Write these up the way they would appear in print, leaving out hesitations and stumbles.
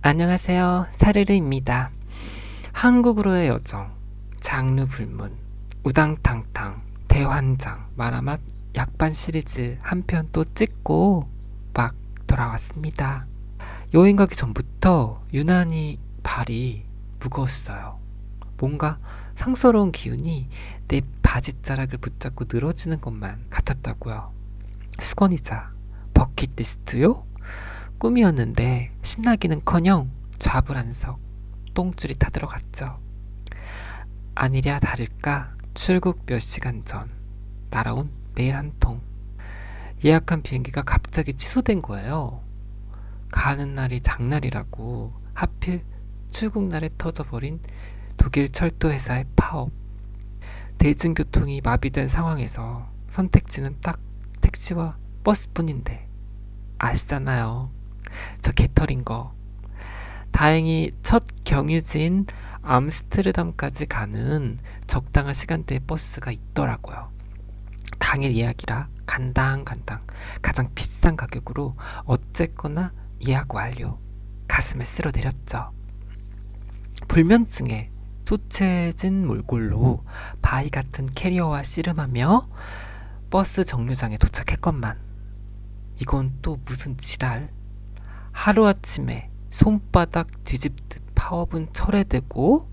안녕하세요. 사르르입니다. 한국으로의 여정, 장르 불문, 우당탕탕, 대환장, 마라맛, 약반 시리즈 한 편 또 찍고 막 돌아왔습니다. 여행 가기 전부터 유난히 발이 무거웠어요. 뭔가 상스러운 기운이 내 바지자락을 붙잡고 늘어지는 것만 같았다고요. 수건이자 버킷리스트요? 꿈이었는데 신나기는커녕 좌불안석 똥줄이 타들어갔죠. 아니랴 다를까 출국 몇 시간 전 날아온 메일 한 통. 예약한 비행기가 갑자기 취소된 거예요. 가는 날이 장날이라고 하필 출국 날에 터져버린 독일 철도회사의 파업. 대중교통이 마비된 상황에서 선택지는 딱 택시와 버스뿐인데 아시잖아요. 저 개털인 거. 다행히 첫 경유지인 암스테르담까지 가는 적당한 시간대의 버스가 있더라고요. 당일 예약이라 간당간당 가장 비싼 가격으로 어쨌거나 예약 완료. 가슴에 쓸어내렸죠. 불면증에 초췌해진 몰골로 바위 같은 캐리어와 씨름하며 버스 정류장에 도착했건만 이건 또 무슨 지랄. 하루아침에 손바닥 뒤집듯 파업은 철회되고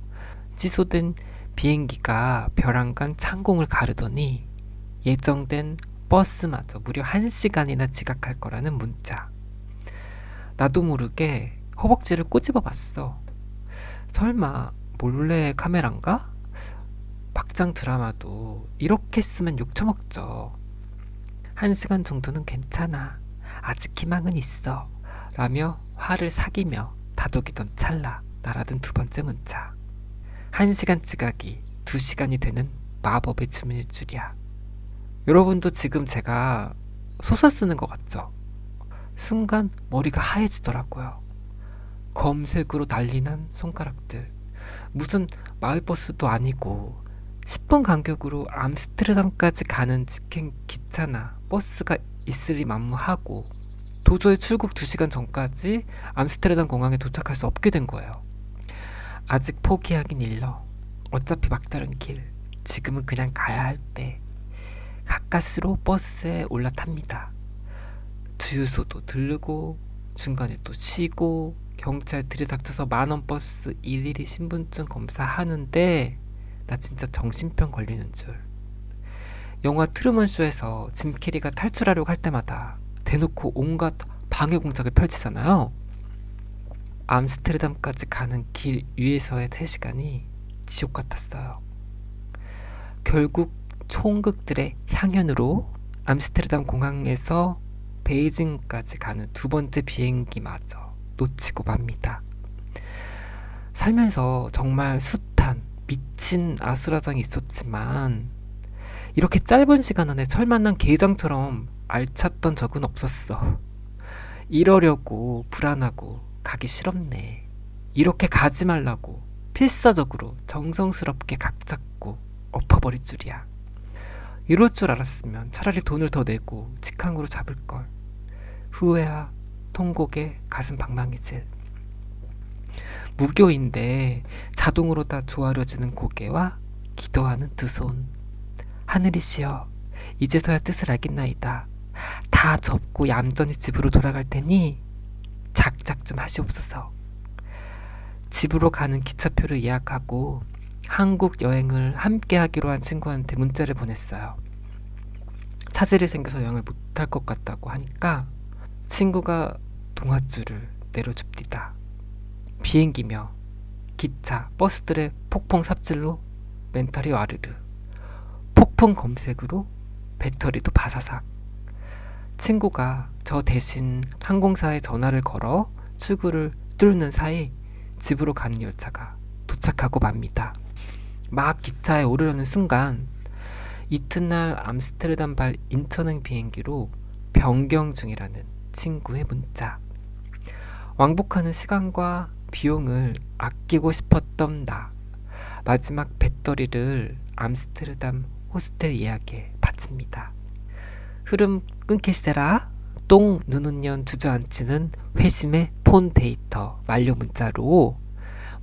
취소된 비행기가 벼랑간 창공을 가르더니 예정된 버스마저 무려 1시간이나 지각할 거라는 문자. 나도 모르게 허벅지를 꼬집어 봤어. 설마 몰래 카메란가? 막장 드라마도 이렇게 쓰면 욕 처먹죠. 1시간 정도는 괜찮아. 아직 희망은 있어. 라며 화를 사귀며 다독이던 찰나 날아든 두 번째 문자. 1시간 지각이 2시간이 되는 마법의 주문일 줄이야. 여러분도 지금 제가 소설 쓰는 것 같죠? 순간 머리가 하얘지더라고요. 검색으로 난리난 손가락들. 무슨 마을버스도 아니고 10분 간격으로 암스테르담까지 가는 직행 기차나 버스가 있으리 만무하고 도저히 출국 2시간 전까지 암스테르담 공항에 도착할 수 없게 된 거예요. 아직 포기하긴 일러. 어차피 막다른 길. 지금은 그냥 가야 할 때. 가까스로 버스에 올라탑니다. 주유소도 들르고 중간에 또 쉬고 경찰 들이닥쳐서 만원 버스 일일이 신분증 검사하는데 나 진짜 정신병 걸리는 줄. 영화 트루먼쇼에서 짐 캐리가 탈출하려고 할 때마다 대놓고 온갖 방해 공작을 펼치잖아요. 암스테르담까지 가는 길 위에서의 3시간이 지옥 같았어요. 결국 총극들의 향연으로 암스테르담 공항에서 베이징까지 가는 두 번째 비행기마저 놓치고 맙니다. 살면서 정말 숱한 미친 아수라장이 있었지만 이렇게 짧은 시간 안에 철만난 게장처럼 알찼던 적은 없었어. 이러려고 불안하고 가기 싫었네. 이렇게 가지 말라고 필사적으로 정성스럽게 각 잡고 엎어버릴 줄이야. 이럴 줄 알았으면 차라리 돈을 더 내고 직항으로 잡을걸. 후회와 통곡에 가슴 방망이질. 무교인데 자동으로 다 조아려지는 고개와 기도하는 두 손. 하늘이시여, 이제서야 뜻을 알겠나이다. 다 접고 얌전히 집으로 돌아갈 테니 작작 좀 하시옵소서. 집으로 가는 기차표를 예약하고 한국 여행을 함께 하기로 한 친구한테 문자를 보냈어요. 차질이 생겨서 여행을 못할 것 같다고 하니까 친구가 동아줄을 내려줍디다. 비행기며 기차, 버스들의 폭풍 삽질로 멘탈이 와르르. 폭풍 검색으로 배터리도 바사삭. 친구가 저 대신 항공사에 전화를 걸어 출구를 뚫는 사이 집으로 가는 열차가 도착하고 맙니다. 막 기차에 오르려는 순간 이튿날 암스테르담발 인천행 비행기로 변경 중이라는 친구의 문자. 왕복하는 시간과 비용을 아끼고 싶었던 나. 마지막 배터리를 암스테르담 호스텔 예약에 바칩니다. 흐름 끊길세라 똥 누는 년 주저앉히는 회심의 폰 데이터 만료 문자로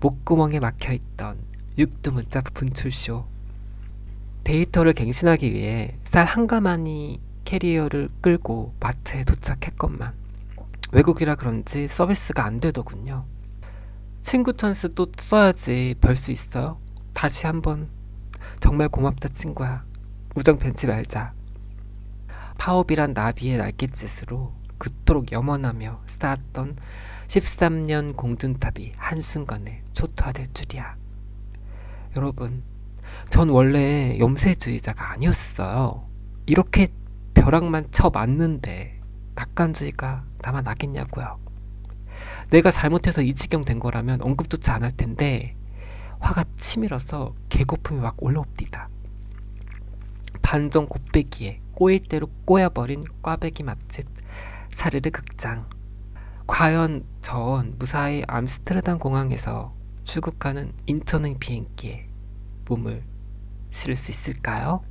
목구멍에 막혀있던 육두 문자 분출쇼. 데이터를 갱신하기 위해 쌀 한 가마니 캐리어를 끌고 마트에 도착했건만 외국이라 그런지 서비스가 안 되더군요. 친구 찬스 또 써야지 별 수 있어요? 다시 한번 정말 고맙다 친구야. 우정 변치 말자. 파업이란 나비의 날갯짓으로 그토록 염원하며 쌓았던 13년 공든탑이 한순간에 초토화될 줄이야. 여러분, 전 원래 염세주의자가 아니었어요. 이렇게 벼락만 쳐 맞는데 낙관주의가 나만 나겠냐고요. 내가 잘못해서 이 지경 된 거라면 언급조차 안 할 텐데 화가 치밀어서 개고픔이 막 올라옵디다. 반전 곱빼기에 꼬일 대로 꼬여버린 꽈배기 맛집 사르르 극장. 과연 전 무사히 암스테르담 공항에서 출국하는 인천행 비행기에 몸을 실을 수 있을까요?